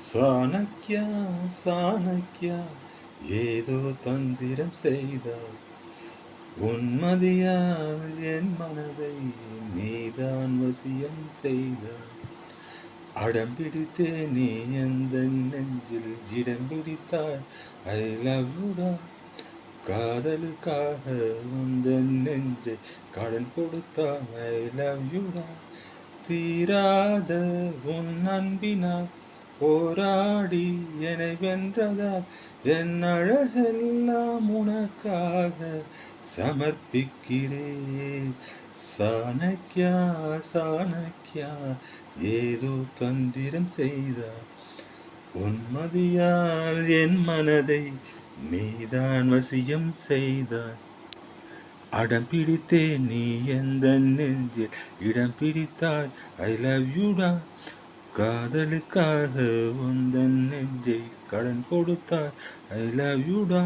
சாணக்கியா சாணக்கியா ஏதோ தந்திரம் செய்தார். உன்மதியால் என் மனதை நீதான் வசியம் செய்தார். அடம் பிடித்தே நீ எந்த நெஞ்சில் இடம் பிடித்தாய். ஐ லவ் யூடா. காதலுக்காக உந்தன் நெஞ்சை கடன் கொடுத்தாய். ஐ லவ் யூடா. தீராத உன் அன்பினால் போராடி என்னை வென்றதால் என் அழகெல்லாம் உனக்காக சமர்ப்பிக்கிறேன். சாணக்கியா சாணக்கியா ஏதோ தந்திரம் செய்தார். உன்மதியால் என் மனதை நீதான் வசியம் செய்தாய். அடம் பிடித்தே நீ எந்த நெஞ்சில் இடம் பிடித்தாய். ஐ லவ் யூடா. காதலுக்காக உந்தன் நெஞ்சை கடன் கொடுத்தாய். I love யூடா.